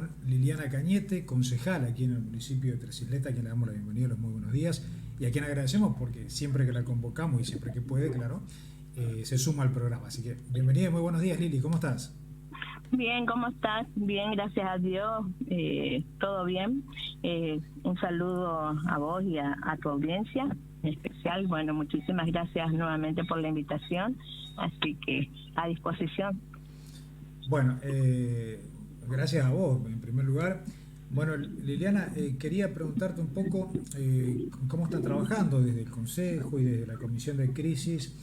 con Liliana Cañete, concejal aquí en el municipio de Tres Isletas, a quien le damos la bienvenida, los muy buenos días, y a quien agradecemos porque siempre que la convocamos y siempre que puede, claro, se suma al programa. Así que bienvenida y muy buenos días, Lili, ¿cómo estás? Bien, ¿cómo estás? Bien, gracias a Dios, todo bien. Un saludo a vos y a tu audiencia en especial. Bueno, muchísimas gracias nuevamente por la invitación, así que a disposición. Bueno, gracias a vos, en primer lugar. Bueno, Liliana, quería preguntarte un poco cómo están trabajando desde el Consejo y desde la Comisión de Crisis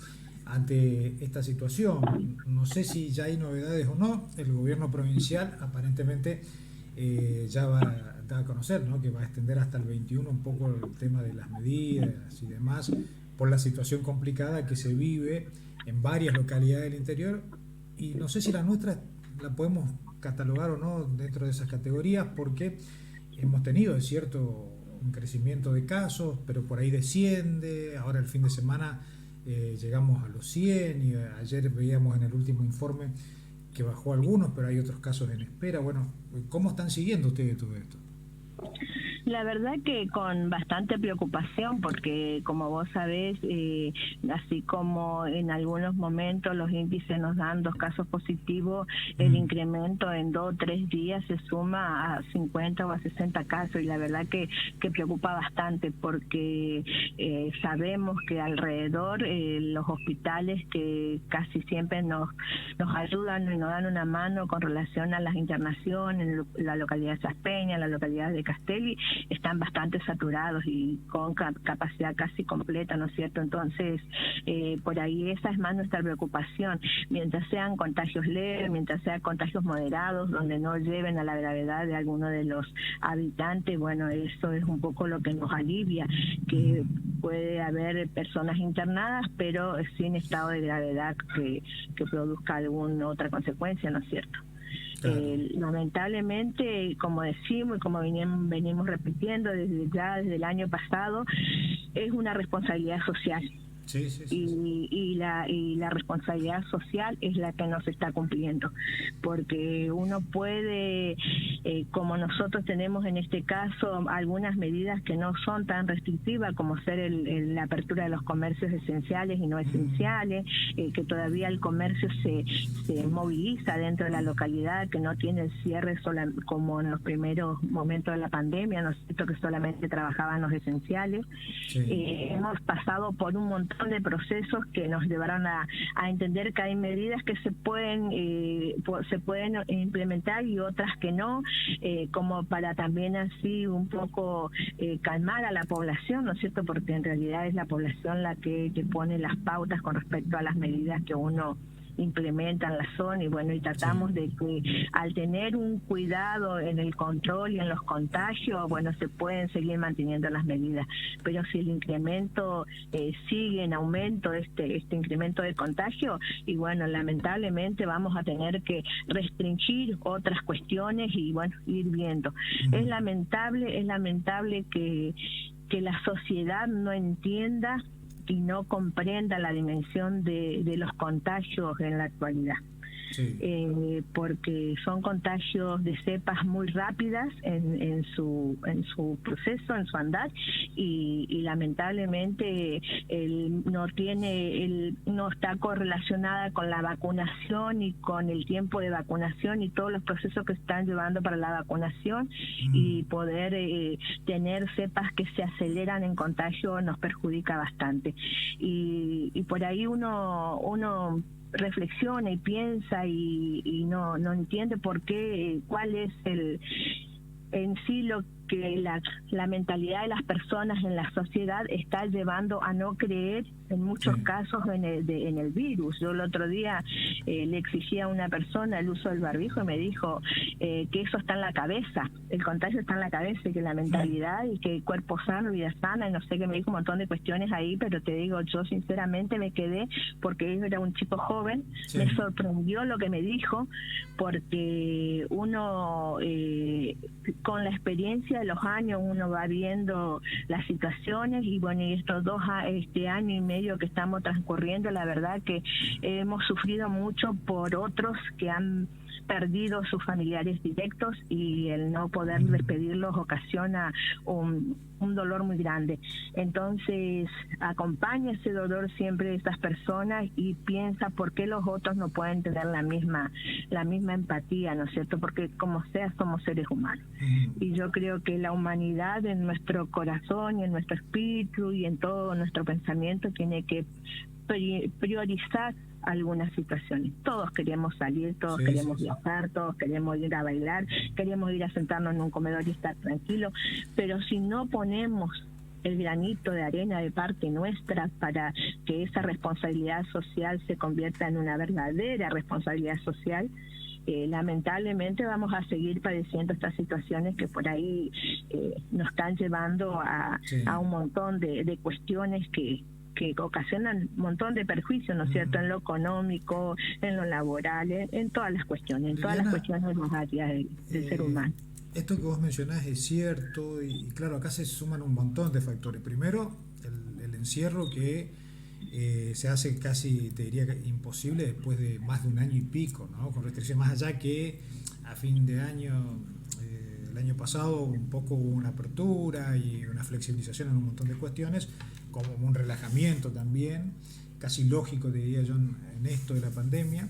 ante esta situación. No sé si ya hay novedades o no. El gobierno provincial aparentemente ya va a dar a conocer, ¿no?, que va a extender hasta el 21 un poco el tema de las medidas y demás por la situación complicada que se vive en varias localidades del interior, y no sé si la nuestra la podemos catalogar o no dentro de esas categorías, porque hemos tenido, es cierto, un crecimiento de casos, pero por ahí desciende. Ahora el fin de semana llegamos a los 100 y ayer veíamos en el último informe que bajó algunos, pero hay otros casos en espera. Bueno, ¿cómo están siguiendo ustedes todo esto? La verdad que con bastante preocupación, porque como vos sabés, así como en algunos momentos los índices nos dan 2 casos positivos, el incremento en 2 o 3 días se suma a 50 o a 60 casos, y la verdad que preocupa bastante, porque sabemos que alrededor los hospitales que casi siempre nos ayudan y nos dan una mano con relación a las internaciones, en la localidad de Saspeña, en la localidad de Castelli, están bastante saturados y con capacidad casi completa, ¿no es cierto? Entonces, por ahí esa es más nuestra preocupación. Mientras sean contagios leves, mientras sean contagios moderados, donde no lleven a la gravedad de alguno de los habitantes, bueno, eso es un poco lo que nos alivia, que puede haber personas internadas, pero sin estado de gravedad que produzca alguna otra consecuencia, ¿no es cierto? Claro. Lamentablemente, como decimos y como venimos repitiendo desde el año pasado, es una responsabilidad social. Sí. Y la responsabilidad social es la que no se está cumpliendo, porque uno puede, como nosotros tenemos en este caso algunas medidas que no son tan restrictivas, como ser la apertura de los comercios esenciales y no esenciales, que todavía el comercio se moviliza dentro de la localidad, que no tiene el cierre como en los primeros momentos de la pandemia, ¿no es cierto?, que solamente trabajaban los esenciales. Sí. Hemos pasado por un montón de procesos que nos llevaron a entender que hay medidas que se pueden implementar y otras que no, como para también así un poco calmar a la población, ¿no es cierto?, porque en realidad es la población la que pone las pautas con respecto a las medidas que uno implementa en la zona, y bueno, y tratamos de que al tener un cuidado en el control y en los contagios, bueno, se pueden seguir manteniendo las medidas, pero si el incremento sigue en aumento, este incremento de contagio, y bueno, lamentablemente vamos a tener que restringir otras cuestiones y bueno, ir viendo. Es lamentable que la sociedad no entienda y no comprenda la dimensión de los contagios en la actualidad. Sí. Porque son contagios de cepas muy rápidas en su proceso, en su andar, y lamentablemente no está correlacionada con la vacunación y con el tiempo de vacunación y todos los procesos que están llevando para la vacunación, y poder tener cepas que se aceleran en contagio nos perjudica bastante, y por ahí uno reflexiona y piensa y no entiende por qué, cuál es en sí lo que la mentalidad de las personas en la sociedad está llevando a no creer en muchos casos en el virus. Yo el otro día le exigía a una persona el uso del barbijo y me dijo que eso está en la cabeza, el contagio está en la cabeza, y que la mentalidad y que cuerpo sano, vida sana, y no sé qué, me dijo un montón de cuestiones ahí, pero te digo, yo sinceramente me quedé, porque él era un chico joven, me sorprendió lo que me dijo, porque uno con la experiencia de los años uno va viendo las situaciones, y bueno, y este año y medio que estamos transcurriendo, la verdad que hemos sufrido mucho por otros que han perdido sus familiares directos y el no poder despedirlos ocasiona un dolor muy grande. Entonces, acompaña ese dolor siempre de estas personas y piensa por qué los otros no pueden tener la misma empatía, ¿no es cierto? Porque como sea, somos seres humanos. Y yo creo que la humanidad en nuestro corazón y en nuestro espíritu y en todo nuestro pensamiento tiene que priorizar algunas situaciones. Todos queremos salir, todos queremos viajar, todos queremos ir a bailar, queremos ir a sentarnos en un comedor y estar tranquilos, pero si no ponemos el granito de arena de parte nuestra para que esa responsabilidad social se convierta en una verdadera responsabilidad social, lamentablemente vamos a seguir padeciendo estas situaciones que por ahí nos están llevando a un montón de cuestiones que ocasionan un montón de perjuicios, ¿no es cierto?, en lo económico, en lo laboral, en todas las cuestiones, en todas las cuestiones de las áreas del ser humano. Esto que vos mencionás es cierto y claro, acá se suman un montón de factores. Primero, el encierro que se hace casi, te diría, imposible después de más de un año y pico, ¿no? Con restricciones, más allá que a fin de año, el año pasado, un poco hubo una apertura y una flexibilización en un montón de cuestiones, como un relajamiento también, casi lógico, diría yo, en esto de la pandemia.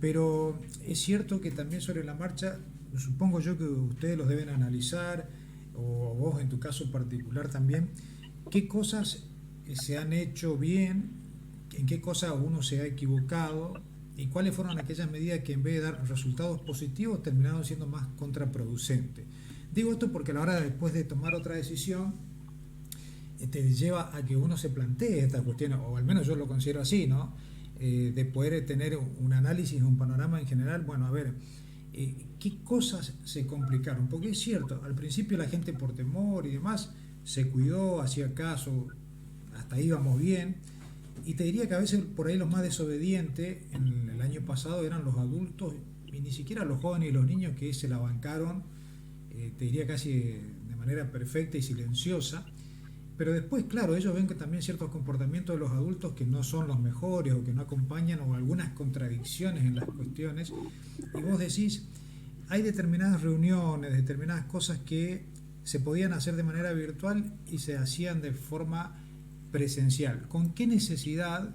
Pero es cierto que también sobre la marcha, supongo yo que ustedes los deben analizar, o vos en tu caso particular también, qué cosas se han hecho bien, en qué cosas uno se ha equivocado y cuáles fueron aquellas medidas que en vez de dar resultados positivos terminaron siendo más contraproducentes. Digo esto porque a la hora después de tomar otra decisión te lleva a que uno se plantee estas cuestiones, o al menos yo lo considero así, ¿no? De poder tener un análisis, un panorama en general. Bueno, a ver, ¿qué cosas se complicaron? Porque es cierto, al principio la gente por temor y demás se cuidó, hacía caso, hasta ahí íbamos bien, y te diría que a veces por ahí los más desobedientes en el año pasado eran los adultos y ni siquiera los jóvenes y los niños que se la bancaron, te diría casi de manera perfecta y silenciosa. Pero después, claro, ellos ven que también ciertos comportamientos de los adultos que no son los mejores o que no acompañan, o algunas contradicciones en las cuestiones, y vos decís, hay determinadas reuniones, determinadas cosas que se podían hacer de manera virtual y se hacían de forma presencial. ¿Con qué necesidad,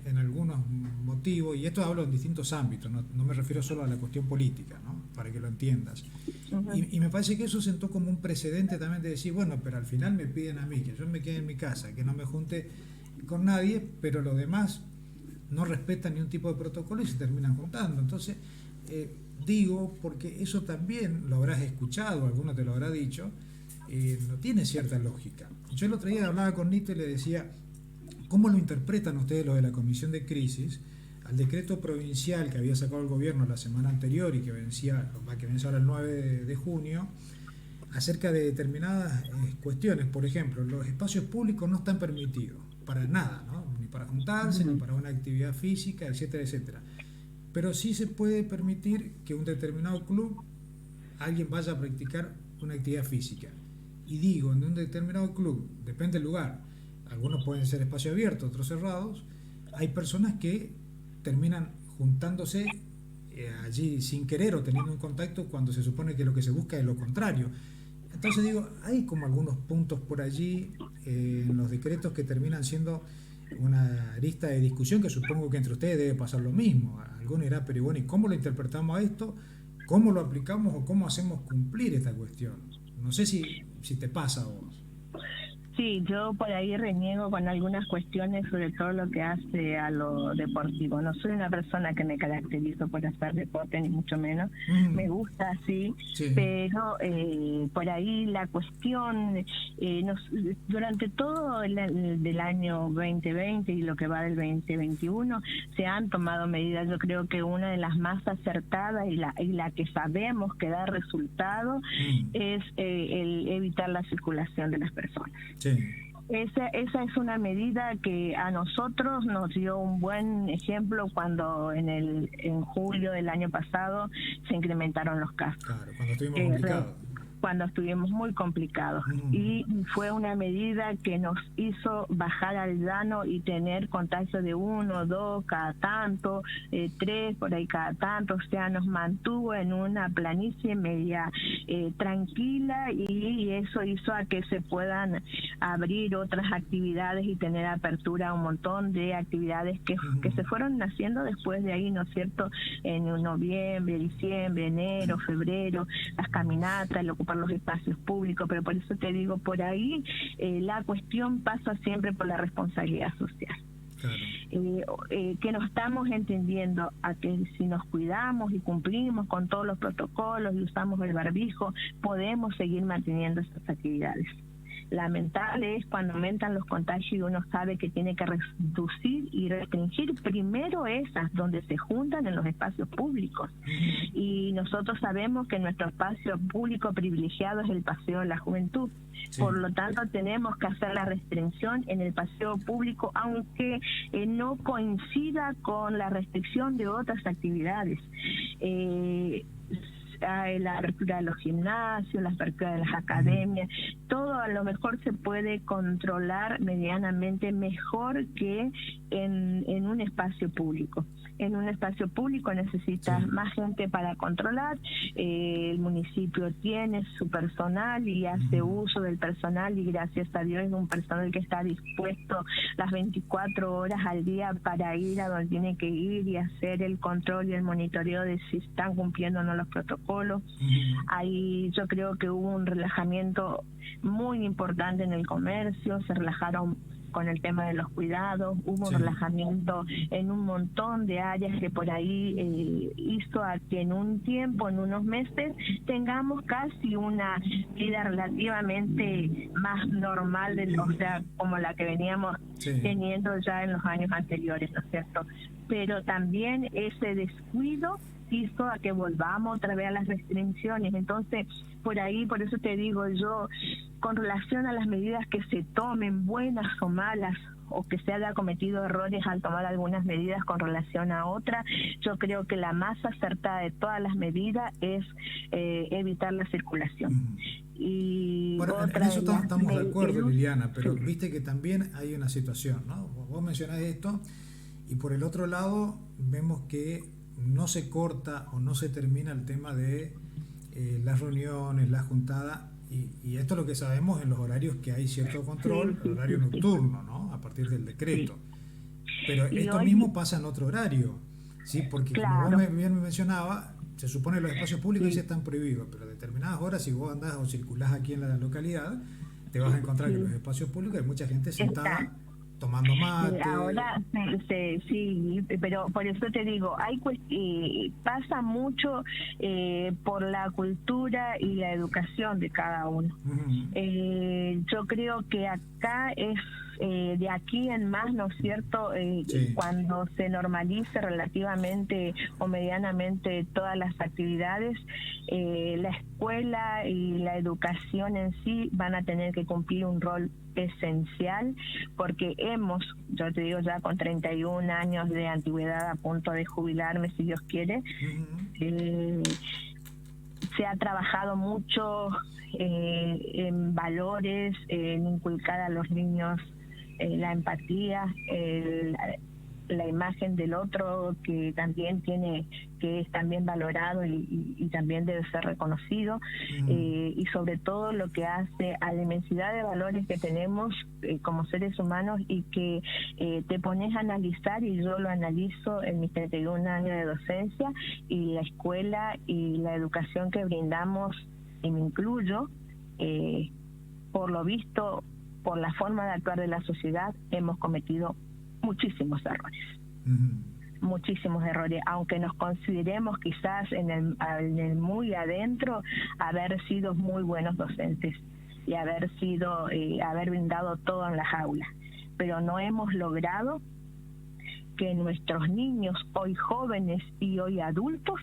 en algunos motivos, y esto hablo en distintos ámbitos, no me refiero solo a la cuestión política, ¿no?, para que lo entiendas? Y me parece que eso sentó como un precedente también de decir, bueno, pero al final me piden a mí que yo me quede en mi casa, que no me junte con nadie, pero los demás no respetan ni un tipo de protocolo y se terminan juntando. Entonces, digo, porque eso también lo habrás escuchado, alguno te lo habrá dicho, no tiene cierta lógica. Yo el otro día hablaba con Nito y le decía, ¿cómo lo interpretan ustedes los de la Comisión de Crisis al decreto provincial que había sacado el gobierno la semana anterior y que vence ahora el 9 de junio, acerca de determinadas cuestiones? Por ejemplo, los espacios públicos no están permitidos para nada, ¿no?, ni para juntarse, ni para una actividad física, etcétera, etcétera. Pero sí se puede permitir que un determinado club alguien vaya a practicar una actividad física. Y digo, en un determinado club, depende del lugar, algunos pueden ser espacios abiertos, otros cerrados, hay personas que terminan juntándose allí sin querer o teniendo un contacto cuando se supone que lo que se busca es lo contrario. Entonces digo, hay como algunos puntos por allí en los decretos que terminan siendo una arista de discusión, que supongo que entre ustedes debe pasar lo mismo. Alguno dirá, pero bueno, ¿y cómo lo interpretamos a esto? ¿Cómo lo aplicamos o cómo hacemos cumplir esta cuestión? No sé si te pasa a vos. Sí, yo por ahí reniego con algunas cuestiones, sobre todo lo que hace a lo deportivo. No soy una persona que me caracterizo por hacer deporte, ni mucho menos. Me gusta, sí. Pero por ahí la cuestión, durante todo del año 2020 y lo que va del 2021, se han tomado medidas. Yo creo que una de las más acertadas y la que sabemos que da resultado es el evitar la circulación de las personas. Sí. Esa es una medida que a nosotros nos dio un buen ejemplo cuando en julio del año pasado se incrementaron los casos. Claro, cuando estuvimos complicados. cuando estuvimos muy complicados. Y fue una medida que nos hizo bajar al llano y tener contagio de 1, 2 cada tanto, 3 por ahí cada tanto, o sea, nos mantuvo en una planicie media tranquila, y eso hizo a que se puedan abrir otras actividades y tener apertura a un montón de actividades que se fueron haciendo después de ahí, ¿no es cierto?, en noviembre, diciembre, enero, febrero, las caminatas, el ocupar los espacios públicos. Pero por eso te digo, por ahí la cuestión pasa siempre por la responsabilidad social. Claro. Que nos estamos entendiendo a que si nos cuidamos y cumplimos con todos los protocolos y usamos el barbijo, podemos seguir manteniendo estas actividades. Lamentable es cuando aumentan los contagios y uno sabe que tiene que reducir y restringir primero esas donde se juntan en los espacios públicos. Y nosotros sabemos que nuestro espacio público privilegiado es el Paseo de la Juventud. Sí. Por lo tanto, tenemos que hacer la restricción en el paseo público, aunque no coincida con la restricción de otras actividades. La apertura de los gimnasios, la apertura de las academias, todo a lo mejor se puede controlar medianamente mejor que en un espacio público. En un espacio público necesitas más gente para controlar. El municipio tiene su personal y hace uso del personal, y gracias a Dios es un personal que está dispuesto las 24 horas al día para ir a donde tiene que ir y hacer el control y el monitoreo de si están cumpliendo o no los protocolos. Ahí yo creo que hubo un relajamiento muy importante en el comercio, se relajaron con el tema de los cuidados, hubo un relajamiento en un montón de áreas que por ahí hizo a que en un tiempo, en unos meses, tengamos casi una vida relativamente más normal, o sea, como la que veníamos teniendo ya en los años anteriores, ¿no es cierto? Pero también ese descuido hizo a que volvamos otra vez a las restricciones. Entonces, por ahí, por eso te digo yo, con relación a las medidas que se tomen, buenas o malas, o que se haya cometido errores al tomar algunas medidas con relación a otras, yo creo que la más acertada de todas las medidas es evitar la circulación. Y bueno, en eso estamos de acuerdo, Liliana, pero viste que también hay una situación, ¿no? Vos mencionás esto, y por el otro lado vemos que no se corta o no se termina el tema de las reuniones, las juntadas, y esto es lo que sabemos en los horarios que hay cierto control, el horario nocturno, ¿no? A partir del decreto. Pero esto mismo pasa en otro horario, ¿sí? Porque como vos bien me mencionaba, se supone que los espacios públicos ya están prohibidos, pero a determinadas horas, si vos andás o circulás aquí en la localidad, te vas a encontrar que en los espacios públicos hay mucha gente sentada tomando mate. Ahora sí, pero por eso te digo, pasa mucho por la cultura y la educación de cada uno. Yo creo que acá es de aquí en más, ¿no es cierto? Cuando se normalice relativamente o medianamente todas las actividades, la escuela y la educación en sí van a tener que cumplir un rol esencial, porque yo te digo, ya con 31 años de antigüedad, a punto de jubilarme si Dios quiere, se ha trabajado mucho en valores, en inculcar a los niños la empatía, la imagen del otro, que también es también valorado y también debe ser reconocido, y sobre todo lo que hace a la inmensidad de valores que tenemos como seres humanos, y que te pones a analizar, y yo lo analizo en mis 31 años de docencia, y la escuela y la educación que brindamos, y me incluyo, por lo visto, por la forma de actuar de la sociedad, hemos cometido muchísimos errores. Muchísimos errores, aunque nos consideremos quizás en el muy adentro haber sido muy buenos docentes y haber brindado todo en las aulas, pero no hemos logrado que nuestros niños, hoy jóvenes y hoy adultos,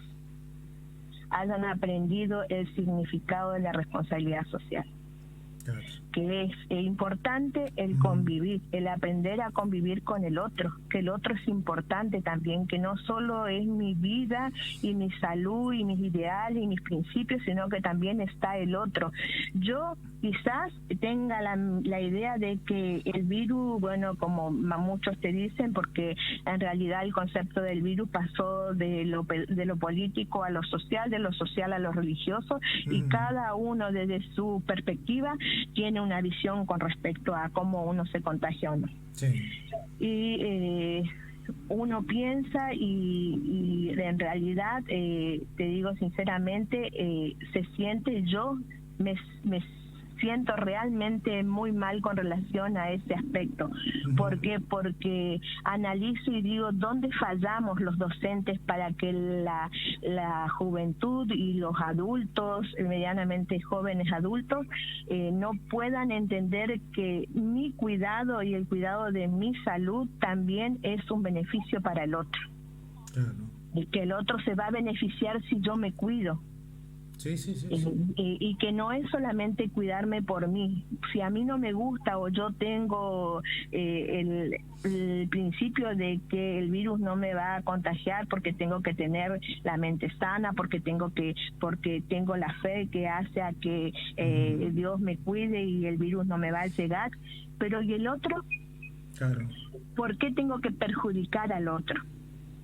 hayan aprendido el significado de la responsabilidad social. que es importante el convivir, el aprender a convivir con el otro, que el otro es importante también, que no solo es mi vida y mi salud y mis ideales y mis principios, sino que también está el otro. Yo quizás tenga la idea de que el virus, bueno, como muchos te dicen, porque en realidad el concepto del virus pasó de lo político a lo social, de lo social a lo religioso, y cada uno desde su perspectiva tiene una visión con respecto a cómo uno se contagia o no. Sí. Y uno piensa y en realidad, te digo sinceramente, se siente, yo me siento realmente muy mal con relación a ese aspecto. ¿Por qué? Porque analizo y digo, ¿dónde fallamos los docentes para que la juventud y los adultos, medianamente jóvenes adultos, no puedan entender que mi cuidado y el cuidado de mi salud también es un beneficio para el otro? Claro. Y que el otro se va a beneficiar si yo me cuido. Sí. Y que no es solamente cuidarme por mí. Si a mí no me gusta o yo tengo el principio de que el virus no me va a contagiar porque tengo que tener la mente sana, porque tengo la fe que hace a que Dios me cuide y el virus no me va a llegar, pero ¿y el otro? Claro. ¿Por qué tengo que perjudicar al otro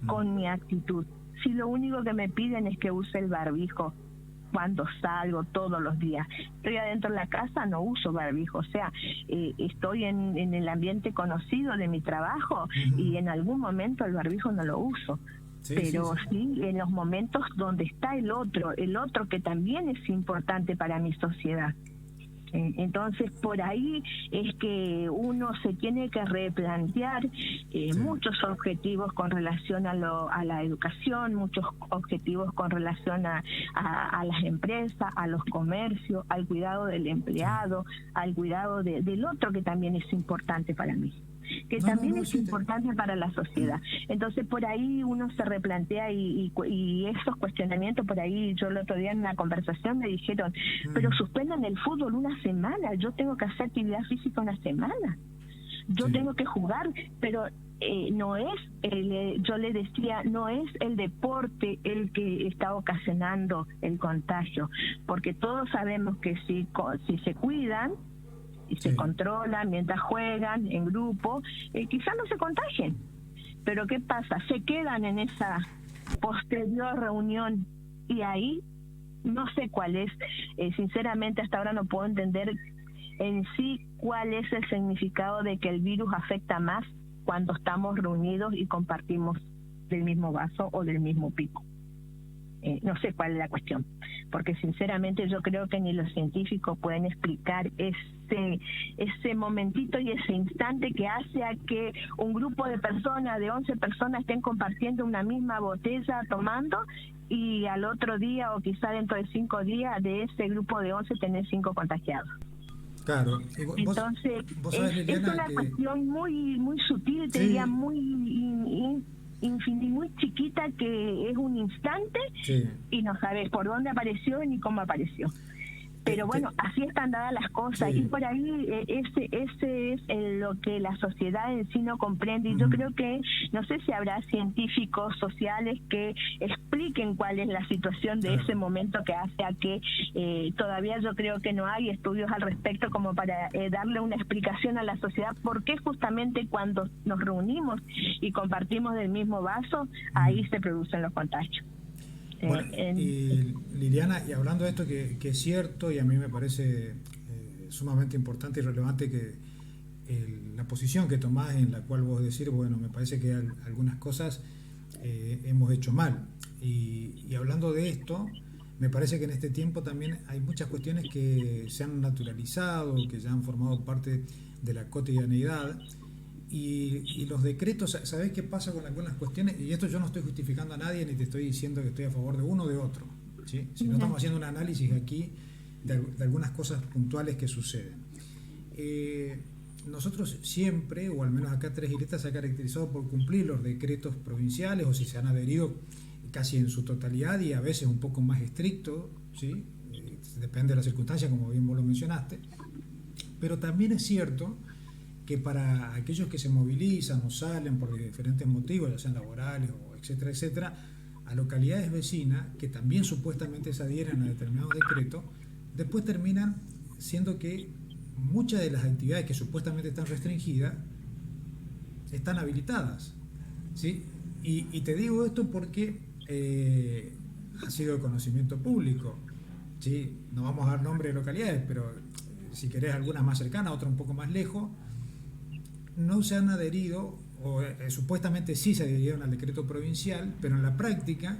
con mi actitud? Si lo único que me piden es que use el barbijo cuando salgo todos los días. Estoy adentro de la casa, no uso barbijo, o sea, estoy en el ambiente conocido de mi trabajo y en algún momento el barbijo no lo uso. Pero sí en los momentos donde está el otro que también es importante para mi sociedad. Entonces por ahí es que uno se tiene que replantear muchos objetivos con relación a la educación, muchos objetivos con relación a las empresas, a los comercios, al cuidado del empleado, al cuidado del otro que también es importante para mí, que también es importante para la sociedad. Entonces por ahí uno se replantea y esos cuestionamientos, por ahí yo el otro día en una conversación me dijeron, pero suspendan el fútbol una semana, yo tengo que hacer actividad física una semana, yo tengo que jugar, pero no es yo le decía, no es el deporte el que está ocasionando el contagio, porque todos sabemos que si se cuidan y se controlan mientras juegan en grupo, quizás no se contagien. Pero ¿qué pasa? Se quedan en esa posterior reunión y ahí no sé cuál es. Sinceramente hasta ahora no puedo entender en sí cuál es el significado de que el virus afecta más cuando estamos reunidos y compartimos del mismo vaso o del mismo pico. No sé cuál es la cuestión, porque sinceramente yo creo que ni los científicos pueden explicar ese momentito y ese instante que hace a que un grupo de personas, de 11 personas, estén compartiendo una misma botella tomando, y al otro día o quizá dentro de 5 días de ese grupo de 11 tener 5 contagiados. Claro. Entonces vos sabés, Liliana, es una cuestión muy muy sutil, te diría muy muy chiquita, que es un instante y no sabes por dónde apareció ni cómo apareció. Pero bueno, así están dadas las cosas, y por ahí ese es lo que la sociedad en sí no comprende, y yo creo que, no sé si habrá científicos sociales que expliquen cuál es la situación de ese momento que hace a que todavía yo creo que no hay estudios al respecto como para darle una explicación a la sociedad por qué justamente cuando nos reunimos y compartimos del mismo vaso, ahí se producen los contagios. Bueno, y Liliana, y hablando de esto que es cierto, y a mí me parece sumamente importante y relevante que la posición que tomás, en la cual vos decís, bueno, me parece que algunas cosas hemos hecho mal. Y hablando de esto, me parece que en este tiempo también hay muchas cuestiones que se han naturalizado, que ya han formado parte de la cotidianeidad. Y los decretos, ¿sabés qué pasa con algunas cuestiones? Y esto yo no estoy justificando a nadie ni te estoy diciendo que estoy a favor de uno o de otro, ¿sí? Sino estamos haciendo un análisis aquí de algunas cosas puntuales que suceden. Nosotros siempre, o al menos acá Tres Isletas, se ha caracterizado por cumplir los decretos provinciales, o si se han adherido casi en su totalidad, y a veces un poco más estricto, ¿sí? Depende de la circunstancia, como bien vos lo mencionaste. Pero también es cierto que para aquellos que se movilizan o salen por diferentes motivos, ya sean laborales o etcétera, etcétera, a localidades vecinas que también supuestamente se adhieren a determinados decretos, después terminan siendo que muchas de las actividades que supuestamente están restringidas están habilitadas, ¿sí? Y te digo esto porque ha sido de conocimiento público, ¿sí? No vamos a dar nombre de localidades, pero si querés algunas más cercanas, otras un poco más lejos, no se han adherido, o supuestamente sí se adhirieron al decreto provincial, pero en la práctica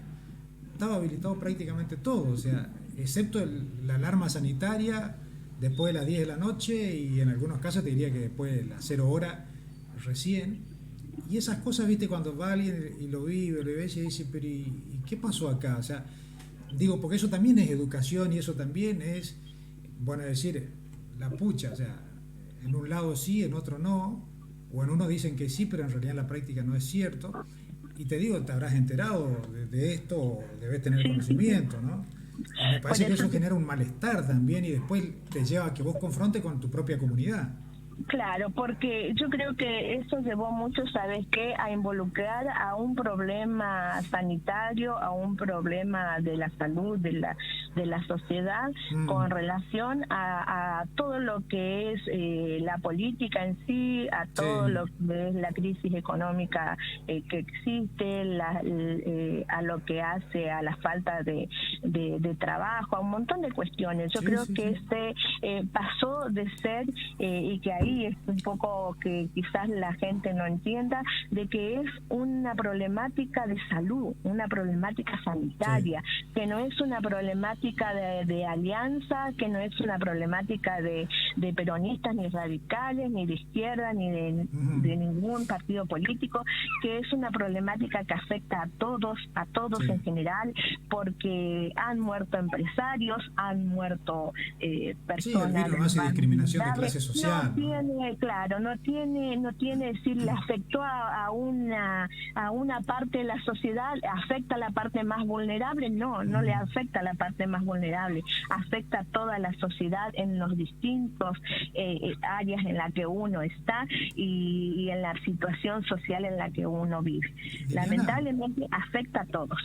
estaba habilitado prácticamente todo, o sea, excepto la alarma sanitaria después de las 10 de la noche y en algunos casos te diría que después de las 0 horas recién. Y esas cosas, viste, cuando va alguien y lo vive, lo ve y dice, pero ¿y qué pasó acá? O sea, digo, porque eso también es educación y eso también es, bueno, decir, la pucha, o sea, en un lado sí, en otro no, o en uno dicen que sí, pero en realidad en la práctica no es cierto. Y te digo, te habrás enterado de esto, o debes tener Sí, sí, sí. conocimiento, ¿no? Y me Por parece que eso eso genera un malestar también y después te lleva a que vos confrontes con tu propia comunidad. claro, porque yo creo que eso llevó mucho, ¿sabes qué?, a involucrar a un problema sanitario, a un problema de la salud, de la sociedad, Mm, con relación a todo lo que es la política en sí, a todo sí, lo que es la crisis económica que existe, a lo que hace a la falta de trabajo, a un montón de cuestiones. Yo sí, creo sí, que sí. pasó de ser, y que ahí es un poco que quizás la gente no entienda, de que es una problemática de salud, una problemática Sí. sanitaria, que no es una problemática de alianza, que no es una problemática de peronistas ni radicales, ni de izquierda, ni Ujú, de ningún partido político, que es una problemática que afecta a todos en sí. general, porque han muerto empresarios, han muerto Sí, el personas virus de no hace barrios discriminación de vulnerables. clase No social, ¿no? tiene, claro, no tiene decir, le afectó a una parte de la sociedad, afecta a la parte más vulnerable, no le Ujú, afecta a la parte más vulnerable, afecta a toda la sociedad en los distintos áreas en las que uno está y en la situación social en la que uno vive. Liliana, Lamentablemente afecta a todos.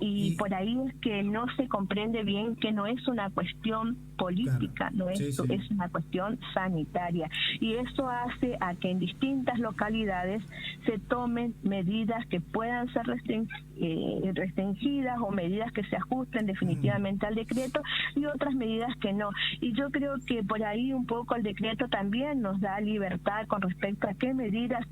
Y y por ahí es que no se comprende bien que no es una cuestión claro, política, no es, sí, sí. es una cuestión sanitaria. Y eso hace a que en distintas localidades se tomen medidas que puedan ser restringidas o medidas que se ajusten Ujú, definitivamente al decreto y otras medidas que no. Y yo creo que por ahí un poco el decreto también nos da libertad con respecto a qué medidas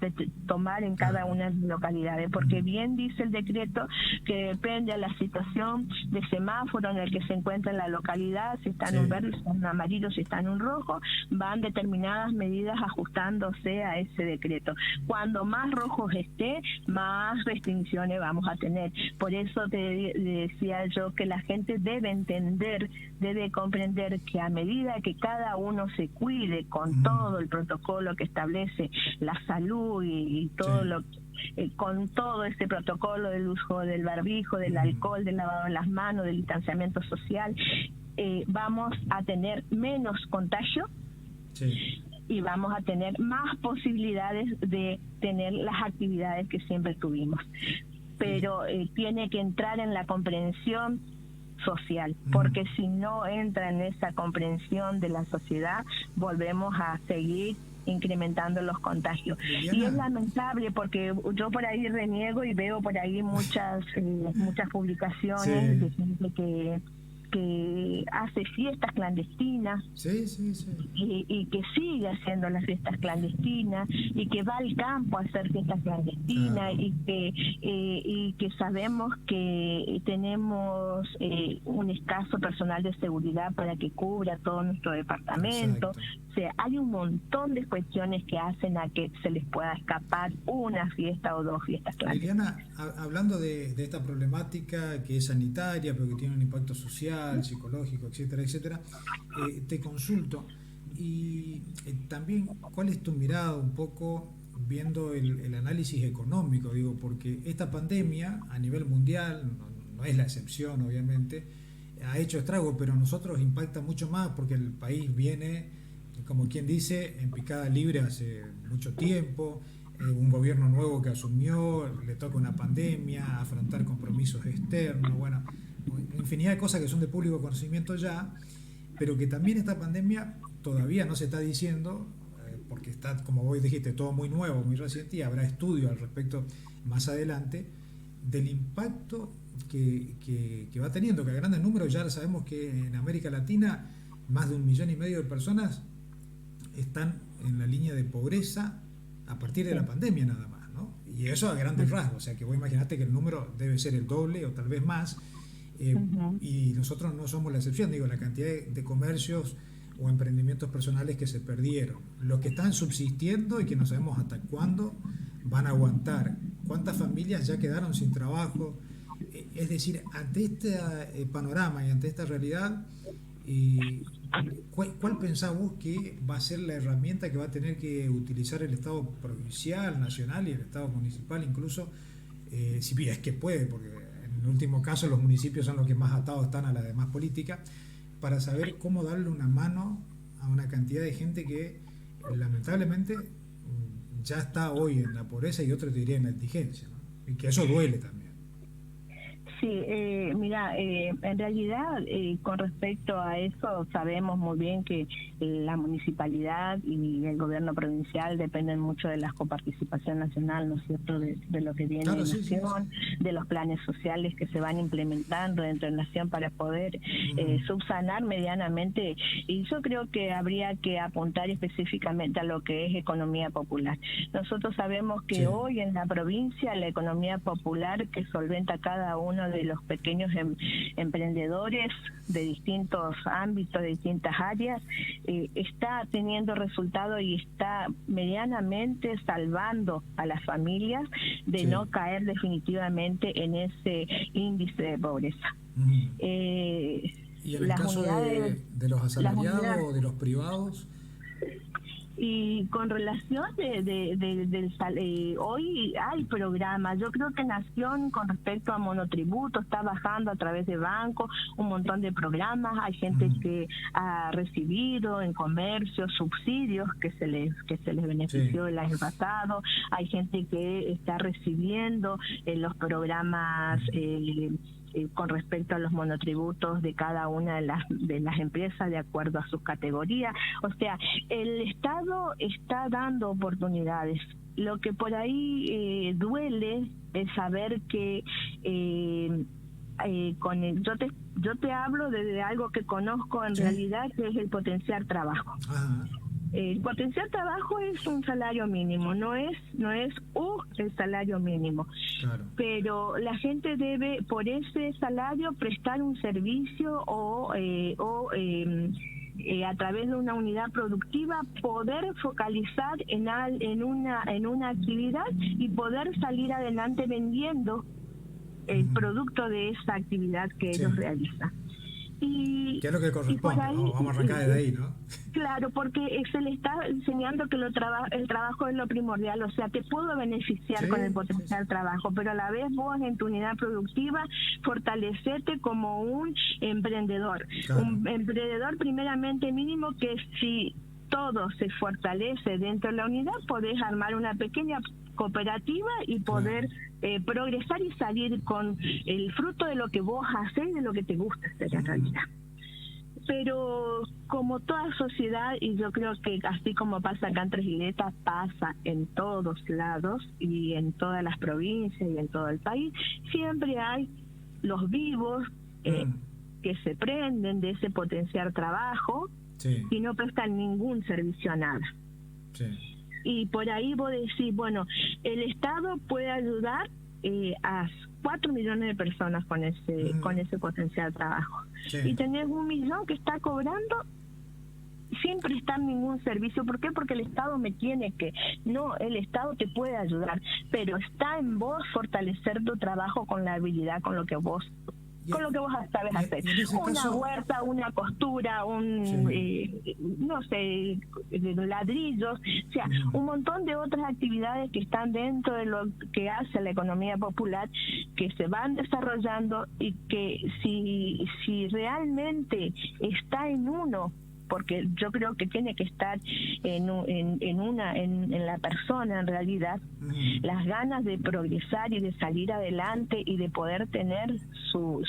tomar en cada claro. una de las localidades, porque Ujú, bien dice el decreto que depende de la situación de semáforo en el que se encuentra en la localidad, si está en un sí. verde, si está en un amarillo, si está en un rojo, van determinadas medidas ajustándose a ese decreto. Cuando más rojos esté, más restricciones vamos a tener. Por eso decía yo que la gente debe entender, debe comprender que a medida que cada uno se cuide con Ujú, todo el protocolo que establece la salud y sí. todo lo con todo este protocolo del uso del barbijo, del Ujú, alcohol, del lavado de las manos, del distanciamiento social, vamos a tener menos contagio sí. y vamos a tener más posibilidades de tener las actividades que siempre tuvimos. Li- Pero tiene que entrar en la comprensión social, ujú. porque si no entra en esa comprensión de la sociedad, volvemos a seguir incrementando los contagios. Y es Liliana, lamentable porque yo por ahí reniego y veo por ahí muchas publicaciones sí, de gente que hace fiestas clandestinas sí, sí, sí. y que sigue haciendo las fiestas clandestinas y que va al campo a hacer fiestas clandestinas Claro, y que sabemos que tenemos un escaso personal de seguridad para que cubra todo nuestro departamento. exacto. O sea, hay un montón de cuestiones que hacen a que se les pueda escapar una fiesta o dos fiestas clandestinas. Liliana, hablando de esta problemática que es sanitaria, pero que tiene un impacto social, psicológico, etcétera, etcétera, te consulto y también cuál es tu mirada un poco viendo el análisis económico, digo, porque esta pandemia a nivel mundial, no es la excepción obviamente, ha hecho estragos, pero a nosotros impacta mucho más porque el país viene como quien dice, en picada libre hace mucho tiempo, un gobierno nuevo que asumió, le toca una pandemia, afrontar compromisos externos, bueno, infinidad de cosas que son de público conocimiento ya, pero que también esta pandemia todavía no se está diciendo, porque está, como vos dijiste, todo muy nuevo, muy reciente, y habrá estudios al respecto más adelante, del impacto que va teniendo, que a grandes números ya sabemos que en América Latina más de 1,5 millones de personas están en la línea de pobreza a partir de la pandemia nada más, ¿no? Y eso a grandes rasgos, o sea que vos imaginate que el número debe ser el doble o tal vez más, y nosotros no somos la excepción, digo, la cantidad de comercios o emprendimientos personales que se perdieron, los que están subsistiendo y que no sabemos hasta cuándo van a aguantar, cuántas familias ya quedaron sin trabajo, es decir, ante este panorama y ante esta realidad, ¿cuál pensás vos que va a ser la herramienta que va a tener que utilizar el Estado provincial, nacional y el Estado municipal incluso, si es que puede, porque en el último caso los municipios son los que más atados están a la demás política, para saber cómo darle una mano a una cantidad de gente que lamentablemente ya está hoy en la pobreza y otro te diría en la indigencia, ¿no? Y que eso duele también. Sí, mira, en realidad con respecto a eso sabemos muy bien que la municipalidad y el gobierno provincial dependen mucho de la coparticipación nacional, ¿no es cierto?, de lo que viene Claro, de sí, Nación, de los planes sociales que se van implementando dentro de Nación para poder subsanar medianamente, y yo creo que habría que apuntar específicamente a lo que es economía popular. Nosotros sabemos que hoy en la provincia la economía popular que solventa cada uno de los pequeños emprendedores de distintos ámbitos, de distintas áreas, está teniendo resultado y está medianamente salvando a las familias de no caer definitivamente en ese índice de pobreza. ¿Y en el caso de los asalariados o de los privados? Y con relación hoy hay programas, yo creo que Nación con respecto a monotributo está bajando a través de bancos un montón de programas, hay gente que ha recibido en comercio subsidios que se les benefició el año pasado, hay gente que está recibiendo los programas con respecto a los monotributos de cada una de las empresas de acuerdo a sus categorías. O sea, el Estado está dando oportunidades. Lo que por ahí duele es saber que yo te hablo de algo que conozco en realidad, que es el potenciar trabajo. El potencial trabajo es un salario mínimo, no es el salario mínimo. Claro. Pero la gente debe por ese salario prestar un servicio o a través de una unidad productiva poder focalizar en una actividad y poder salir adelante vendiendo el producto de esa actividad que ellos realizan. ¿Qué es lo que corresponde? Vamos a arrancar desde ahí, ¿no? Claro, porque se le está enseñando que el trabajo es lo primordial, o sea, te puedo beneficiar con el potencial trabajo, pero a la vez vos en tu unidad productiva fortalecerte como un emprendedor. Claro. Un emprendedor primeramente mínimo que si todo se fortalece dentro de la unidad, podés armar una pequeña cooperativa y poder progresar y salir con el fruto de lo que vos haces y de lo que te gusta hacer en realidad. Pero como toda sociedad, y yo creo que así como pasa acá en Tres Iglesias, pasa en todos lados y en todas las provincias y en todo el país, siempre hay los vivos que se prenden de ese potencial trabajo y no prestan ningún servicio a nada. Y por ahí vos decís, bueno, el Estado puede ayudar a 4 millones de personas con ese potencial trabajo. Y tenés 1 millón que está cobrando sin prestar ningún servicio. ¿Por qué? Porque el Estado me tiene que... No, el Estado te puede ayudar, pero está en vos fortalecer tu trabajo con la habilidad, con lo que vos sabes hacer. Una huerta, una costura, no sé, ladrillos, o sea, un montón de otras actividades que están dentro de lo que hace la economía popular, que se van desarrollando y que si realmente está en uno porque yo creo que tiene que estar en la persona en realidad, las ganas de progresar y de salir adelante y de poder tener sus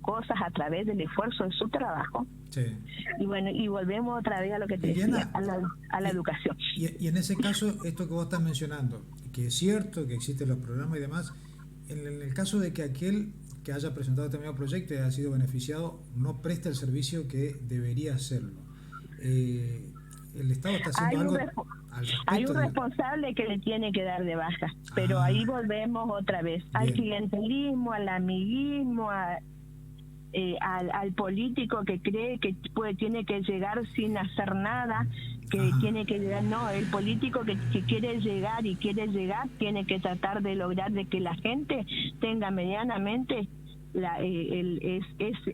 cosas a través del esfuerzo de su trabajo. Sí. Y bueno, y volvemos otra vez a lo que te Liliana, decía, a la educación. Y en ese caso, esto que vos estás mencionando, que es cierto que existen los programas y demás, en el caso de que aquel que haya presentado determinado proyecto y haya sido beneficiado no preste el servicio que debería hacerlo, el Estado está haciendo algo al respecto. Hay un responsable que le tiene que dar de baja, pero ahí volvemos otra vez al clientelismo, al amiguismo, al político que cree que tiene que llegar sin hacer nada, que tiene que llegar. No, el político que quiere llegar tiene que tratar de lograr de que la gente tenga medianamente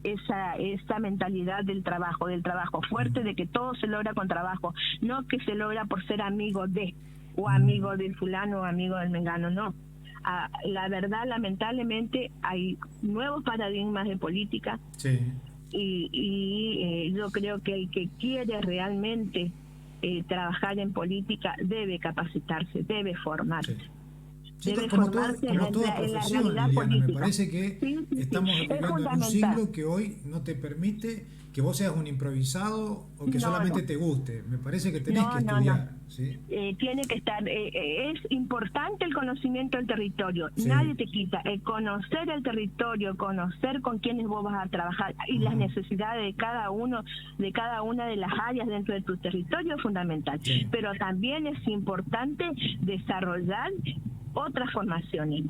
esa mentalidad del trabajo fuerte, de que todo se logra con trabajo, no que se logra por ser amigo de, o amigo del fulano o amigo del mengano, no. La verdad, lamentablemente, hay nuevos paradigmas de política. Sí. Y yo creo que el que quiere realmente trabajar en política debe capacitarse, debe formarse. Sí. Como toda profesión, Liliana, política. Me parece que estamos viviendo en un siglo que hoy no te permite que vos seas un improvisado o que solamente te guste. Me parece que tenés que estudiar. ¿Sí? Tiene que estar, es importante el conocimiento del territorio, nadie te quita, conocer el territorio, conocer con quiénes vos vas a trabajar y las necesidades de cada una de las áreas dentro de tu territorio es fundamental, pero también es importante desarrollar otras formaciones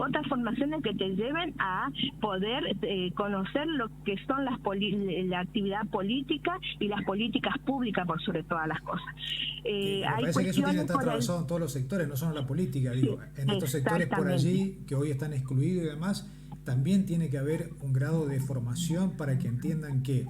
que te lleven a poder conocer lo que son la actividad política y las políticas públicas por sobre todas las cosas. Me parece que eso tiene que estar trabajado en todos los sectores, no solo en la política, digo, en estos sectores por allí que hoy están excluidos y demás, también tiene que haber un grado de formación para que entiendan que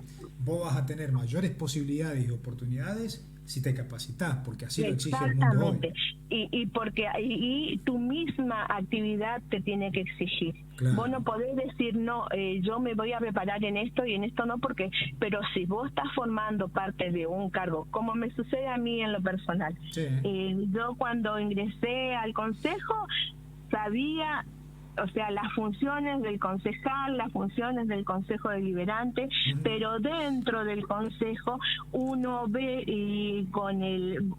vos vas a tener mayores posibilidades y oportunidades si te capacitas, porque así lo exige el mundo hoy. Y tu misma actividad te tiene que exigir. Claro. Vos no podés decir, no, yo me voy a preparar en esto y en esto no, pero si vos estás formando parte de un cargo, como me sucede a mí en lo personal, yo cuando ingresé al consejo sabía, o sea, las funciones del concejal, las funciones del consejo deliberante, pero dentro del consejo uno ve con el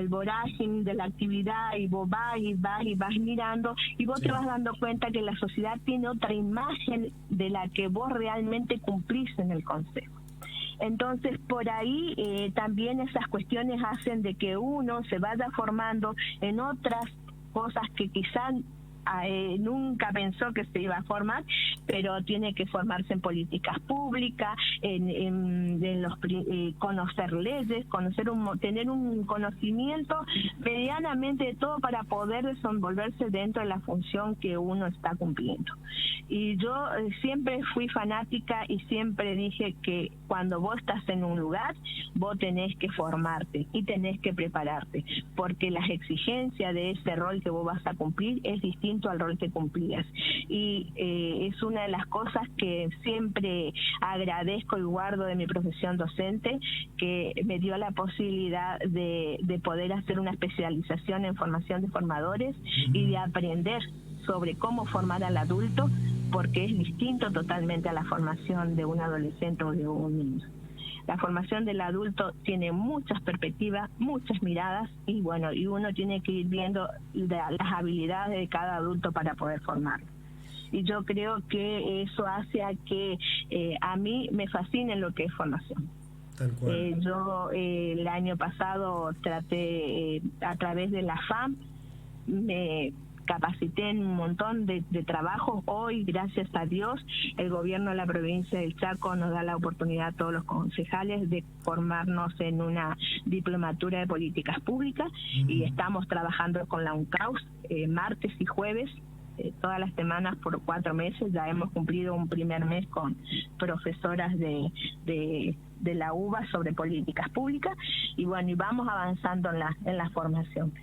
vorágine de la actividad y vos vas mirando y vos te vas dando cuenta que la sociedad tiene otra imagen de la que vos realmente cumplís en el consejo. Entonces, por ahí también esas cuestiones hacen de que uno se vaya formando en otras cosas que quizás nunca pensó que se iba a formar, pero tiene que formarse en políticas públicas, conocer leyes, tener un conocimiento medianamente de todo para poder desenvolverse dentro de la función que uno está cumpliendo. Y yo siempre fui fanática y siempre dije que cuando vos estás en un lugar, vos tenés que formarte y tenés que prepararte, porque las exigencias de ese rol que vos vas a cumplir es distinto al rol que cumplías. Y es una de las cosas que siempre agradezco y guardo de mi profesión docente, que me dio la posibilidad de poder hacer una especialización en formación de formadores y de aprender sobre cómo formar al adulto, porque es distinto totalmente a la formación de un adolescente o de un niño. La formación del adulto tiene muchas perspectivas, muchas miradas y bueno, y uno tiene que ir viendo las habilidades de cada adulto para poder formarlo. Y yo creo que eso hace a que a mí me fascine lo que es formación. Tal cual. Yo el año pasado traté a través de la FAM, me capacité en un montón de trabajos. Hoy, gracias a Dios, el gobierno de la provincia del Chaco nos da la oportunidad a todos los concejales de formarnos en una diplomatura de políticas públicas y estamos trabajando con la UNCAUS martes y jueves, todas las semanas por 4 meses. Ya hemos cumplido un primer mes con profesoras de la UBA sobre políticas públicas y bueno, y vamos avanzando en la formación.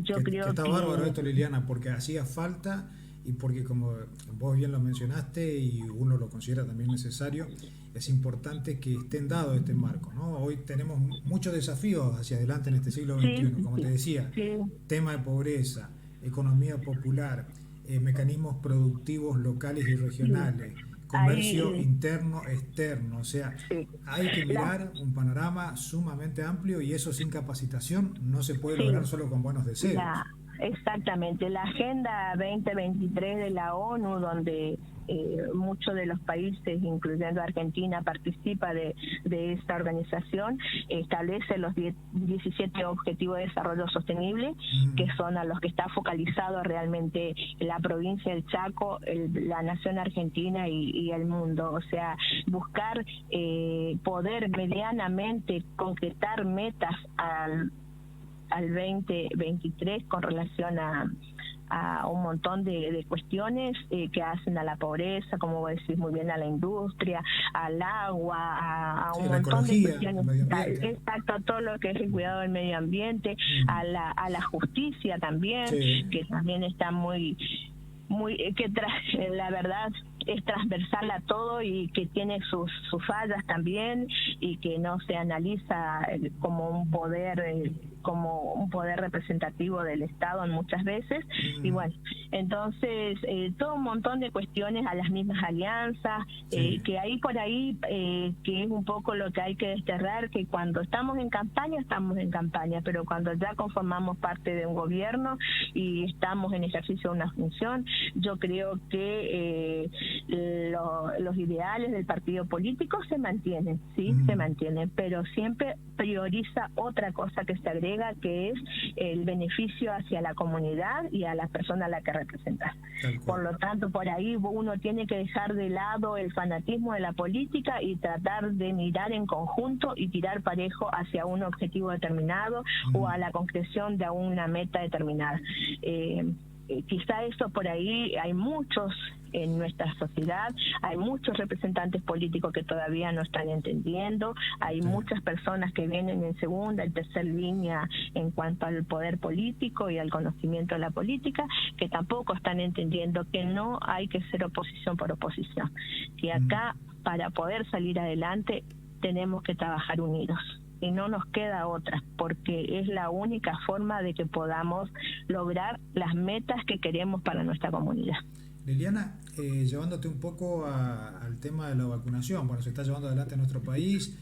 Yo creo que está bárbaro esto, Liliana, porque hacía falta y porque como vos bien lo mencionaste y uno lo considera también necesario, es importante que estén dados este marco, ¿no? Hoy tenemos muchos desafíos hacia adelante en este siglo Sí, XXI, como te decía, sí, tema de pobreza, economía popular, mecanismos productivos locales y sí. regionales, comercio Ahí, interno, externo, o sea, sí. hay que La, mirar un panorama sumamente amplio y eso sin capacitación no se puede sí, lograr solo con buenos deseos. exactamente. La Agenda 2023 de la ONU, donde muchos de los países, incluyendo Argentina, participa de esta organización, establece los 17 Objetivos de Desarrollo Sostenible, que son a los que está focalizado realmente la provincia del Chaco, la nación argentina y el mundo. O sea, buscar poder medianamente concretar metas al 2023 con relación a un montón de cuestiones que hacen a la pobreza, como vos decís muy bien, a la industria, al agua, a Sí, un la montón de ecología, el cuestiones, medio ambiente. exacto, a todo lo que es el cuidado del medio ambiente, a la justicia también, Sí, que también está muy la verdad es transversal a todo y que tiene sus fallas también, y que no se analiza como un poder representativo del Estado en muchas veces. Y bueno, entonces todo un montón de cuestiones, a las mismas alianzas, sí. que ahí por ahí, que es un poco lo que hay que desterrar, que cuando estamos en campaña, pero cuando ya conformamos parte de un gobierno y estamos en ejercicio de una función, yo creo que los ideales del partido político se mantienen, sí, se mantienen, pero siempre prioriza otra cosa que se agrega, que es el beneficio hacia la comunidad y a la persona a la que representa. Tal Por cual. lo tanto, por ahí uno tiene que dejar de lado el fanatismo de la política y tratar de mirar en conjunto y tirar parejo hacia un objetivo determinado o a la concreción de una meta determinada. Quizá eso por ahí hay muchos en nuestra sociedad, hay muchos representantes políticos que todavía no están entendiendo, hay Sí. muchas personas que vienen en segunda y tercera línea en cuanto al poder político y al conocimiento de la política, que tampoco están entendiendo que no hay que ser oposición por oposición, que acá para poder salir adelante tenemos que trabajar unidos. Y no nos queda otra, porque es la única forma de que podamos lograr las metas que queremos para nuestra comunidad. Liliana, llevándote un poco al tema de la vacunación, bueno, se está llevando adelante en nuestro país.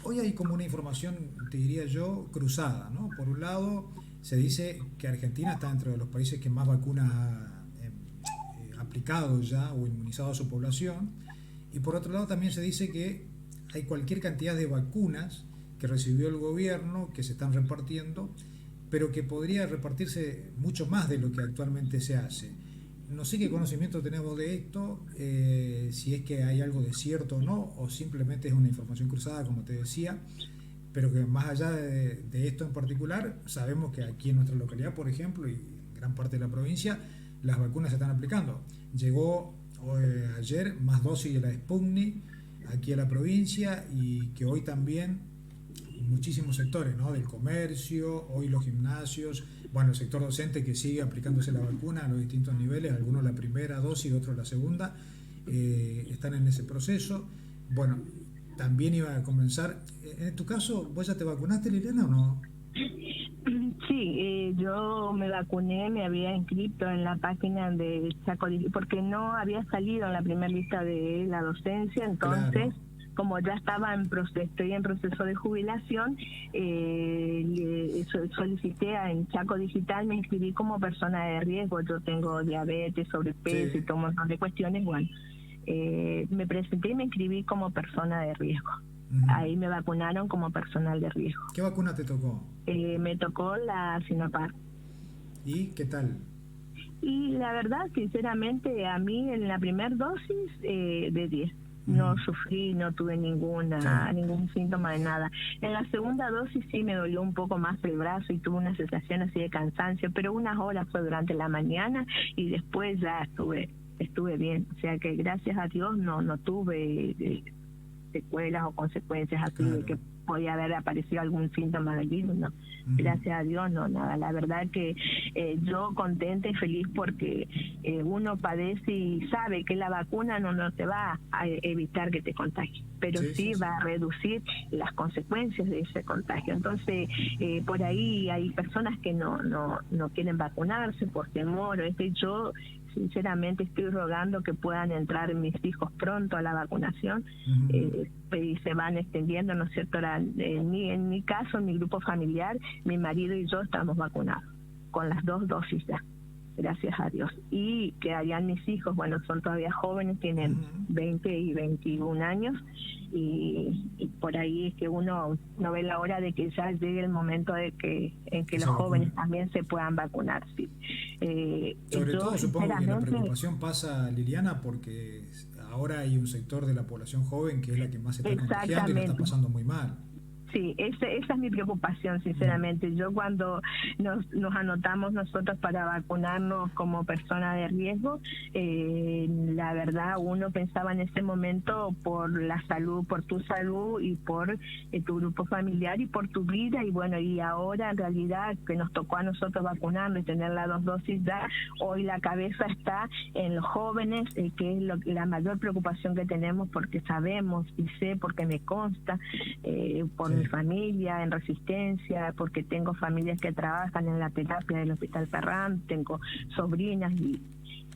Hoy hay como una información, te diría yo, cruzada, ¿no? Por un lado, se dice que Argentina está entre los países que más vacunas ha aplicado ya o inmunizado a su población, y por otro lado también se dice que hay cualquier cantidad de vacunas que recibió el gobierno que se están repartiendo, pero que podría repartirse mucho más de lo que actualmente se hace. No sé qué conocimiento tenemos de esto, si es que hay algo de cierto o no, o simplemente es una información cruzada, como te decía, pero que más allá de esto en particular, sabemos que aquí en nuestra localidad, por ejemplo, y en gran parte de la provincia, las vacunas se están aplicando. Llegó ayer más dosis de la Sputnik aquí a la provincia, y que hoy también muchísimos sectores, ¿no? Del comercio, hoy los gimnasios, bueno, el sector docente que sigue aplicándose la vacuna a los distintos niveles, algunos la primera dosis, otros la segunda, están en ese proceso. Bueno, también iba a comenzar. En tu caso, ¿vos ya te vacunaste, Liliana, o no? Sí, yo me vacuné, me había inscrito en la página de Chaco, porque no había salido en la primera lista de la docencia, entonces, Claro. como ya estaba estoy en proceso de jubilación, solicité en Chaco Digital, me inscribí como persona de riesgo. Yo tengo diabetes, sobrepeso y Sí. todo un montón de cuestiones. Bueno, me presenté y me inscribí como persona de riesgo. Ahí me vacunaron como personal de riesgo. ¿Qué vacuna te tocó? Me tocó la Sinopharm. ¿Y qué tal? Y la verdad, sinceramente, a mí en la primera dosis de 10. No sufrí, no tuve ningún Sí. síntoma de nada. En la segunda dosis sí me dolió un poco más el brazo y tuve una sensación así de cansancio, pero unas horas fue durante la mañana y después ya estuve bien. O sea que gracias a Dios no tuve secuelas o consecuencias así de Claro. que podía haber aparecido algún síntoma del virus, no. Gracias a Dios, no, nada. La verdad que yo contenta y feliz porque uno padece y sabe que la vacuna no te va a evitar que te contagie, pero sí va a reducir las consecuencias de ese contagio. Entonces, por ahí hay personas que no quieren vacunarse por temor. Yo sinceramente estoy rogando que puedan entrar mis hijos pronto a la vacunación, y se van extendiendo, ¿no es cierto? En mi caso, en mi grupo familiar, mi marido y yo estamos vacunados con las 2 dosis ya, gracias a Dios. Y quedarían mis hijos, bueno, son todavía jóvenes, tienen 20 y 21 años, y por ahí es que uno no ve la hora de que ya llegue el momento en que los jóvenes también se puedan vacunar. Sí. Sobre todo supongo que la preocupación pasa, Liliana, porque ahora hay un sector de la población joven que es la que más se está contagiando y la está pasando muy mal. Sí, esa es mi preocupación, sinceramente. Yo cuando nos anotamos nosotros para vacunarnos como persona de riesgo, la verdad uno pensaba en ese momento por la salud, por tu salud y por tu grupo familiar y por tu vida. Y bueno, y ahora en realidad que nos tocó a nosotros vacunarnos y tener las 2 dosis ya, hoy la cabeza está en los jóvenes, que es la mayor preocupación que tenemos, porque sabemos y sé, porque me consta, por mi familia en Resistencia, porque tengo familias que trabajan en la terapia del Hospital Ferran, tengo sobrinas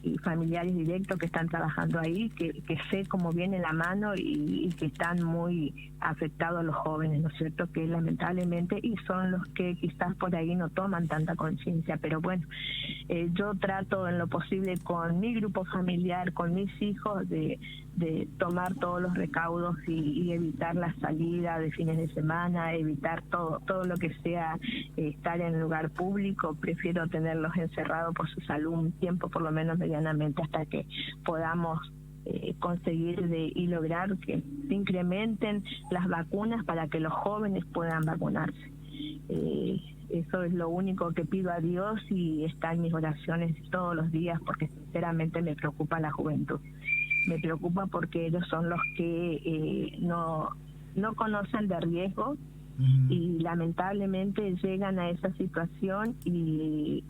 y familiares directos que están trabajando ahí, que sé cómo viene la mano y que están muy afectados los jóvenes, ¿no es cierto? Que lamentablemente, y son los que quizás por ahí no toman tanta conciencia, pero bueno, yo trato en lo posible con mi grupo familiar, con mis hijos, de tomar todos los recaudos y evitar la salida de fines de semana, evitar todo lo que sea estar en el lugar público. Prefiero tenerlos encerrados por su salud un tiempo, por lo menos medianamente, hasta que podamos conseguir y lograr que se incrementen las vacunas para que los jóvenes puedan vacunarse. Eso es lo único que pido a Dios y está en mis oraciones todos los días, porque sinceramente me preocupa la juventud. Me preocupa porque ellos son los que no conocen de riesgo y lamentablemente llegan a esa situación y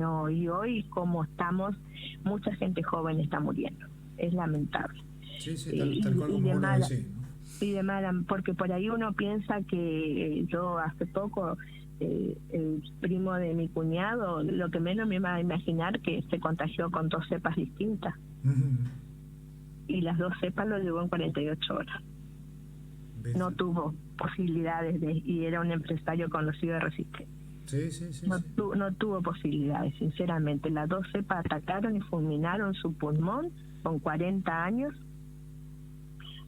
hoy como estamos, mucha gente joven está muriendo. Es lamentable. Sí, tal cual como vos lo decís, ¿no? Y de mala, porque por ahí uno piensa que yo hace poco, el primo de mi cuñado, lo que menos me iba a imaginar que se contagió con 2 cepas distintas. Y las 2 cepas lo llevó en 48 horas. No tuvo posibilidades y era un empresario conocido de Resistencia. No tuvo posibilidades, sinceramente. Las 2 cepas atacaron y fulminaron su pulmón con 40 años.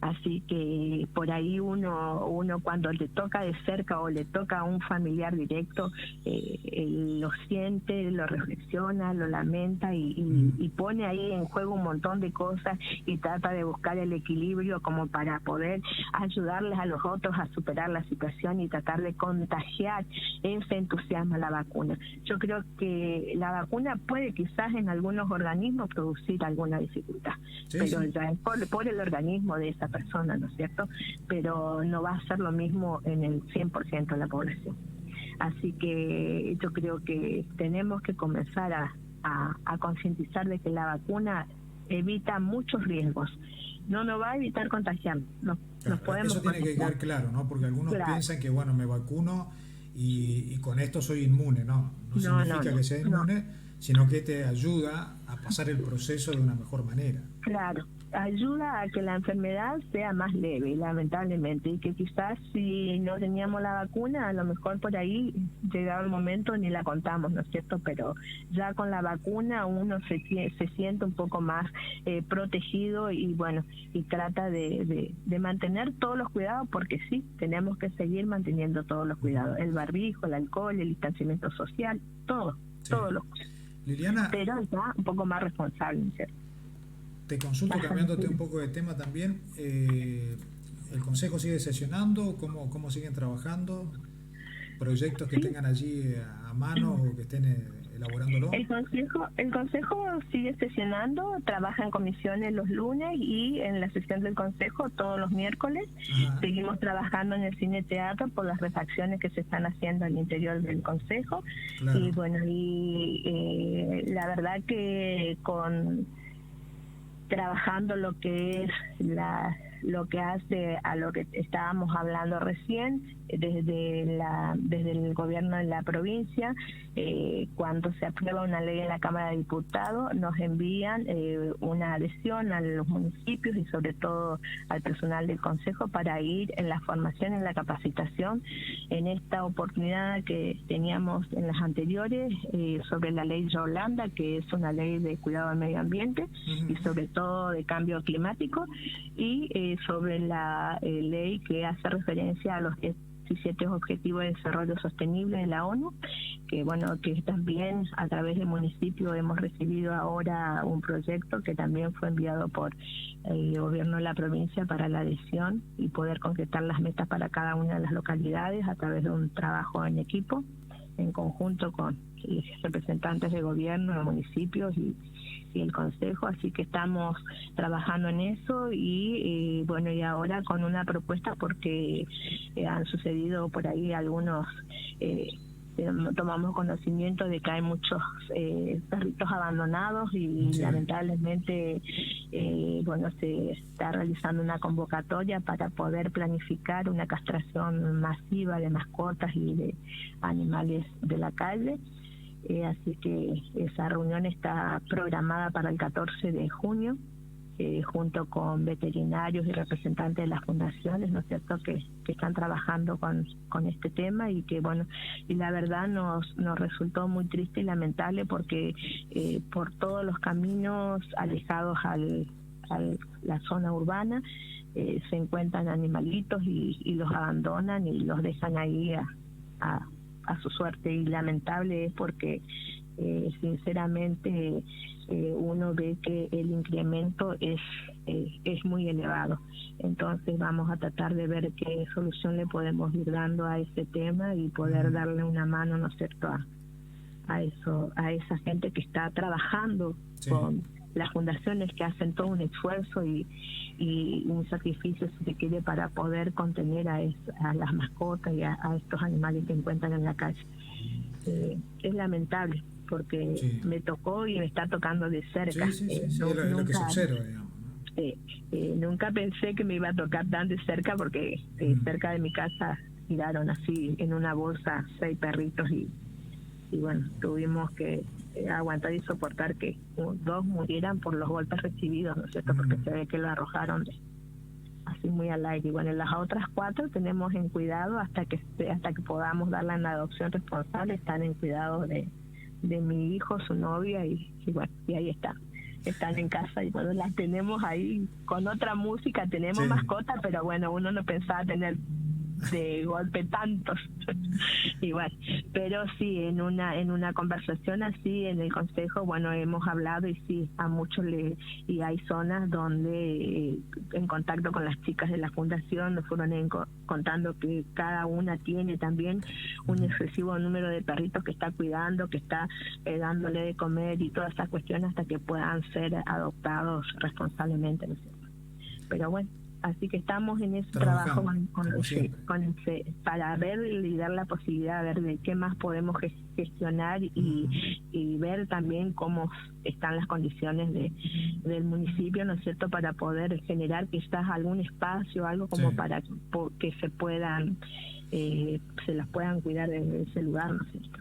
Así que por ahí uno cuando le toca de cerca o le toca a un familiar directo, lo siente, lo reflexiona, lo lamenta y pone ahí en juego un montón de cosas y trata de buscar el equilibrio como para poder ayudarles a los otros a superar la situación y tratar de contagiar ese entusiasmo a la vacuna. Yo creo que la vacuna puede quizás en algunos organismos producir alguna dificultad, pero ya es por el organismo de esa persona, ¿no es cierto? Pero no va a ser lo mismo en el 100% de la población. Así que yo creo que tenemos que comenzar a concientizar de que la vacuna evita muchos riesgos. No nos va a evitar contagiarnos, no, nos podemos eso tiene contagiar. Que quedar claro, ¿no? Porque algunos piensan que, bueno, me vacuno y con esto soy inmune, ¿no? No significa que sea inmune, sino que te ayuda a pasar el proceso de una mejor manera. Claro, ayuda a que la enfermedad sea más leve, lamentablemente, y que quizás si no teníamos la vacuna, a lo mejor por ahí llegaba el momento ni la contamos, ¿no es cierto? Pero ya con la vacuna uno se siente un poco más protegido y bueno, y trata de mantener todos los cuidados, porque sí, tenemos que seguir manteniendo todos los cuidados, el barbijo, el alcohol, el distanciamiento social, todos los cuidados. Liliana, pero ya un poco más responsable, ¿no es cierto? Te consulto, cambiándote un poco de tema también, ¿el Consejo sigue sesionando? ¿Cómo siguen trabajando? ¿Proyectos que tengan allí a mano o que estén elaborándolo? El consejo sigue sesionando, trabaja en comisiones los lunes y en la sesión del consejo todos los miércoles. Ajá. Seguimos trabajando en el cine teatro por las refacciones que se están haciendo al interior del consejo. Claro. Y bueno, la verdad que con trabajando lo que es lo que hace a lo que estábamos hablando recién desde el gobierno de la provincia, cuando se aprueba una ley en la Cámara de Diputados nos envían una adhesión a los municipios y sobre todo al personal del Consejo para ir en la formación, en la capacitación, en esta oportunidad que teníamos en las anteriores sobre la ley Yolanda, que es una ley de cuidado del medio ambiente y sobre todo de cambio climático, y sobre la ley que hace referencia a los 17 Objetivos de Desarrollo Sostenible de la ONU, que bueno, que también a través del municipio hemos recibido ahora un proyecto que también fue enviado por el gobierno de la provincia para la adhesión y poder concretar las metas para cada una de las localidades a través de un trabajo en equipo, en conjunto con los representantes de gobierno, de municipios y el consejo, así que estamos trabajando en eso y bueno, y ahora con una propuesta porque han sucedido por ahí algunos tomamos conocimiento de que hay muchos perritos abandonados y sí, lamentablemente bueno, se está realizando una convocatoria para poder planificar una castración masiva de mascotas y de animales de la calle. Así que esa reunión está programada para el 14 de junio, junto con veterinarios y representantes de las fundaciones, ¿no es cierto?, que están trabajando con este tema y que, bueno, y la verdad nos resultó muy triste y lamentable porque por todos los caminos alejados a la zona urbana se encuentran animalitos y los abandonan y los dejan ahí a su suerte, y lamentable es porque sinceramente uno ve que el incremento es muy elevado. Entonces vamos a tratar de ver qué solución le podemos ir dando a ese tema y poder darle una mano, ¿no es cierto?, a esa gente que está trabajando con las fundaciones, que hacen todo un esfuerzo y un sacrificio, si se quiere, para poder contener a las mascotas y a estos animales que encuentran en la calle. Es lamentable porque me tocó y me está tocando de cerca. Es lo que se observa, digamos, ¿no? Nunca pensé que me iba a tocar tan de cerca porque cerca de mi casa tiraron así en una bolsa 6 perritos y bueno, tuvimos que aguantar y soportar que 2 murieran por los golpes recibidos, ¿no es cierto?, porque se ve que lo arrojaron así muy al aire. Y bueno, las otras 4 tenemos en cuidado hasta que podamos darla en adopción responsable, están en cuidado de mi hijo, su novia y bueno, y ahí están en casa y bueno, las tenemos ahí con otra música, tenemos mascotas, pero bueno, uno no pensaba tener de golpe tantos igual, pero sí, en una conversación así en el consejo, bueno, hemos hablado y sí, a muchos y hay zonas donde en contacto con las chicas de la fundación nos fueron contando que cada una tiene también un excesivo número de perritos que está cuidando, que está dándole de comer y todas esas cuestiones hasta que puedan ser adoptados responsablemente, ¿no es cierto? Pero bueno, así que estamos en ese trabajo para ver y dar la posibilidad de ver de qué más podemos gestionar y ver también cómo están las condiciones del municipio, ¿no es cierto?, para poder generar quizás algún espacio, algo como para que se las puedan cuidar desde ese lugar, ¿no es cierto?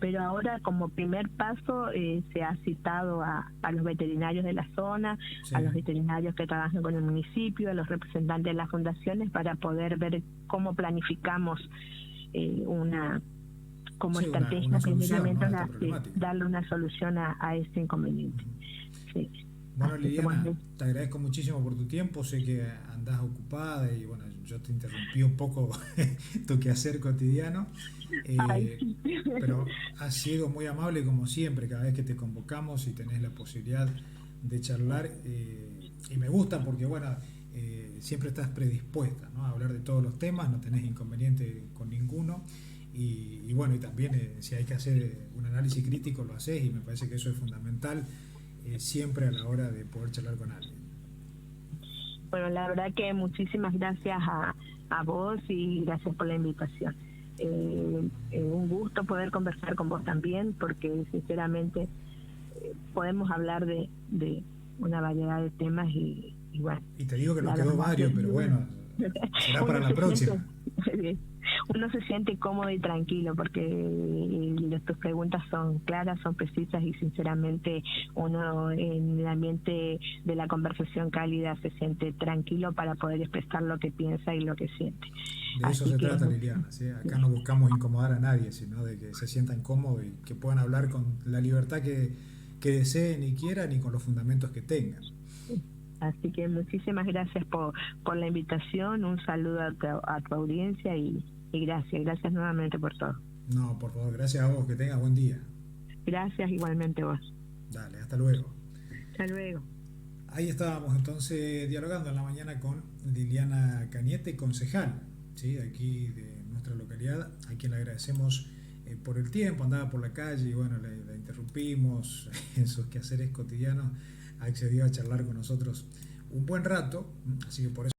Pero ahora como primer paso se ha citado a los veterinarios de la zona, a los veterinarios que trabajan con el municipio, a los representantes de las fundaciones para poder ver cómo planificamos como estrategia precisamente, ¿no?, darle una solución a este inconveniente. Bueno, Liliana, te agradezco muchísimo por tu tiempo, sé que andás ocupada y bueno, yo te interrumpí un poco tu quehacer cotidiano, pero has sido muy amable como siempre cada vez que te convocamos y tenés la posibilidad de charlar, y me gusta porque bueno, siempre estás predispuesta, ¿no?, a hablar de todos los temas, no tenés inconveniente con ninguno y bueno, y también si hay que hacer un análisis crítico lo haces, y me parece que eso es fundamental siempre a la hora de poder charlar con alguien. Bueno, la verdad que muchísimas gracias a vos y gracias por la invitación. Un gusto poder conversar con vos también, porque sinceramente podemos hablar de una variedad de temas y bueno. Y te digo que nos quedó varios, pero bueno, será para la próxima. Uno se siente cómodo y tranquilo porque tus preguntas son claras, son precisas y sinceramente uno en el ambiente de la conversación cálida se siente tranquilo para poder expresar lo que piensa y lo que siente. De eso se trata, Liliana, ¿sí? Acá no buscamos incomodar a nadie, sino de que se sientan cómodos y que puedan hablar con la libertad que deseen y quieran y con los fundamentos que tengan. Así que muchísimas gracias por la invitación, un saludo a tu audiencia y gracias nuevamente por todo. No, por favor, gracias a vos, que tengas buen día. Gracias igualmente vos. Dale, hasta luego. Hasta luego. Ahí estábamos entonces dialogando en la mañana con Liliana Cañete, concejal, ¿sí?, de aquí de nuestra localidad, a quien le agradecemos por el tiempo. Andaba por la calle y bueno, la interrumpimos en sus quehaceres cotidianos, accedió a charlar con nosotros un buen rato, así que por eso